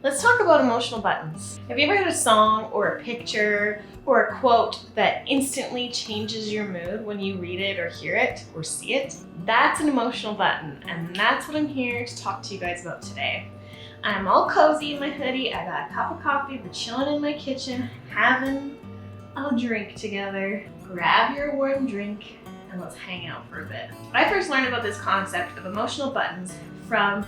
Let's talk about emotional buttons. Have you ever had a song or a picture or a quote that instantly changes your mood when you read it or hear it or see it? That's an emotional button, and that's what I'm here to talk to you guys about today. I'm all cozy in my hoodie, I got a cup of coffee, we're chilling in my kitchen, having a drink together. Grab your warm drink and let's hang out for a bit. I first learned about this concept of emotional buttons from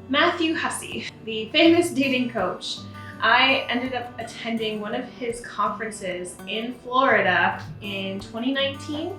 Matthew Hussey, the famous dating coach. I ended up attending one of his conferences in Florida in 2019,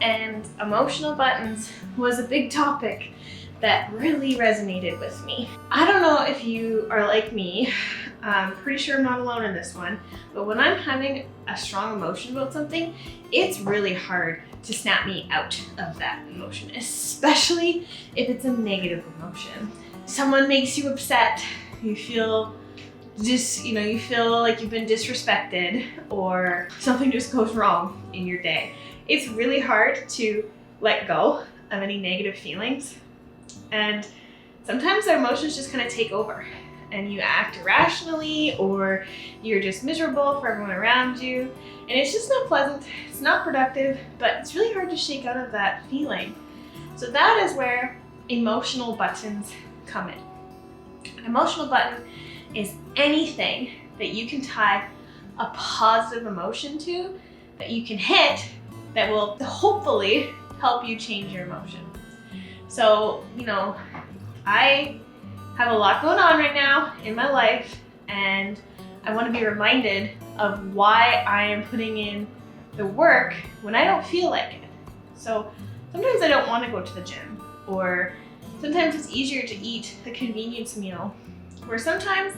and emotional buttons was a big topic that really resonated with me. I don't know if you are like me, I'm pretty sure I'm not alone in this one, but when I'm having a strong emotion about something, it's really hard to snap me out of that emotion, especially if it's a negative emotion. Someone makes you upset, you feel you feel like you've been disrespected, or something just goes wrong in your day. It's really hard to let go of any negative feelings, and sometimes our emotions just kind of take over and you act irrationally, or you're just miserable for everyone around you, and it's just not pleasant, it's not productive, but it's really hard to shake out of that feeling. So that is where emotional buttons come in. An emotional button is anything that you can tie a positive emotion to, that you can hit, that will hopefully help you change your emotion. So, I have a lot going on right now in my life, and I want to be reminded of why I am putting in the work when I don't feel like it. So sometimes I don't want to go to the gym, or sometimes it's easier to eat a convenience meal, or sometimes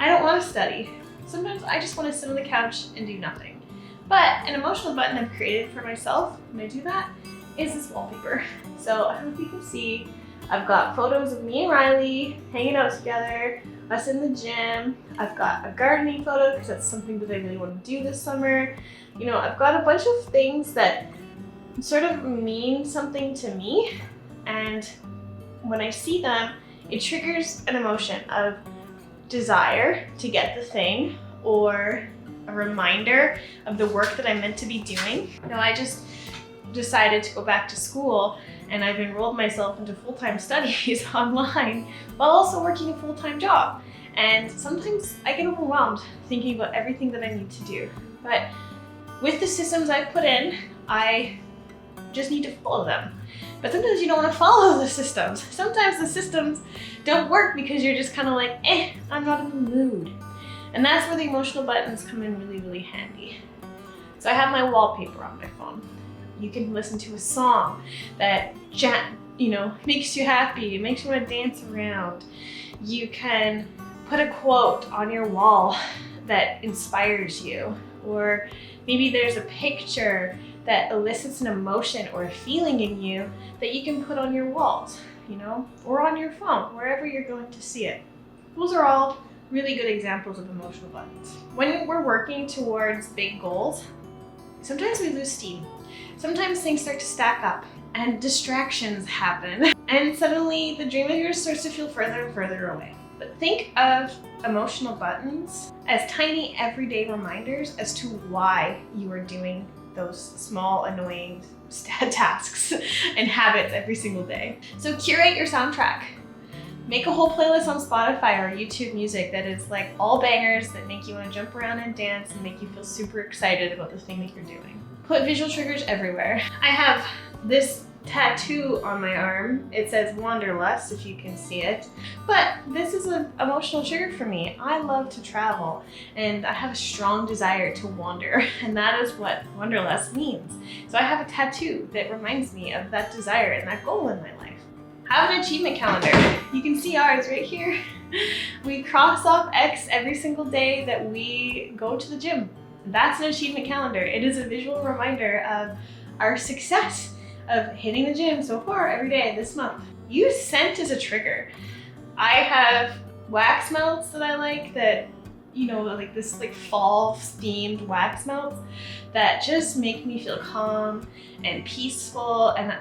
I don't want to study. Sometimes I just want to sit on the couch and do nothing. But an emotional button I've created for myself when I do that is this wallpaper. So I don't know if you can see, I've got photos of me and Riley hanging out together, us in the gym. I've got a gardening photo because that's something that I really want to do this summer. I've got a bunch of things that sort of mean something to me, and when I see them, it triggers an emotion of desire to get the thing, or a reminder of the work that I'm meant to be doing. I just decided to go back to school, and I've enrolled myself into full-time studies online while also working a full-time job. And sometimes I get overwhelmed thinking about everything that I need to do. But with the systems I've put in, I just need to follow them. But sometimes you don't want to follow the systems. Sometimes the systems don't work because you're just kind of like, I'm not in the mood. And that's where the emotional buttons come in really, really handy. So I have my wallpaper on my phone. You can listen to a song that makes you happy, makes you want to dance around. You can put a quote on your wall that inspires you, or maybe there's a picture that elicits an emotion or a feeling in you that you can put on your walls, or on your phone, wherever you're going to see it. Those are all really good examples of emotional buttons. When we're working towards big goals, sometimes we lose steam. Sometimes things start to stack up and distractions happen, and suddenly the dream of yours starts to feel further and further away. But think of emotional buttons as tiny everyday reminders as to why you are doing those small, annoying tasks and habits every single day. So curate your soundtrack. Make a whole playlist on Spotify or YouTube Music that is like all bangers that make you want to jump around and dance and make you feel super excited about the thing that you're doing. Put visual triggers everywhere. I have this tattoo on my arm. It says Wanderlust, if you can see it. But this is an emotional trigger for me. I love to travel, and I have a strong desire to wander, and that is what Wanderlust means. So I have a tattoo that reminds me of that desire and that goal in my life. Have an achievement calendar. You can see ours right here. We cross off X every single day that we go to the gym. That's an achievement calendar. It is a visual reminder of our success of hitting the gym so far every day this month. Use scent as a trigger. I have wax melts that I like that, like this fall themed wax melts that just make me feel calm and peaceful, and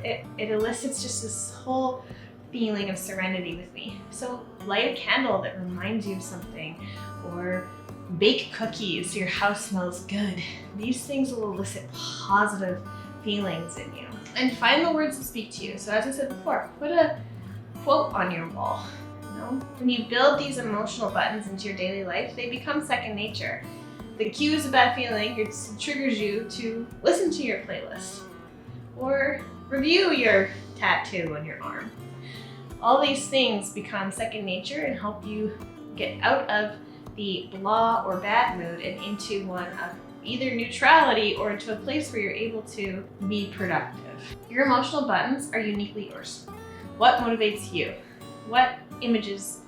it elicits just this whole feeling of serenity with me. So light a candle that reminds you of something, or bake cookies so your house smells good. These things will elicit positive feelings in you. And find the words that speak to you. So as I said before, put a quote on your wall. You know? When you build these emotional buttons into your daily life, they become second nature. The cue is a bad feeling, it triggers you to listen to your playlist or review your tattoo on your arm. All these things become second nature and help you get out of the blah or bad mood and into one of either neutrality or into a place where you're able to be productive. Your emotional buttons are uniquely yours. What motivates you? What images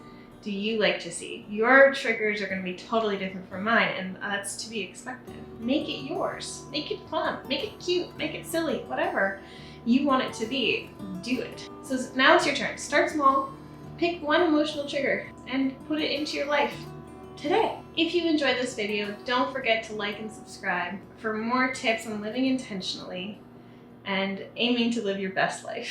do you like to see? Your triggers are going to be totally different from mine, and that's to be expected. Make it yours. Make it fun. Make it cute. Make it silly. Whatever you want it to be, do it. So now it's your turn. Start small. Pick one emotional trigger and put it into your life today. If you enjoyed this video, don't forget to like and subscribe for more tips on living intentionally and aiming to live your best life.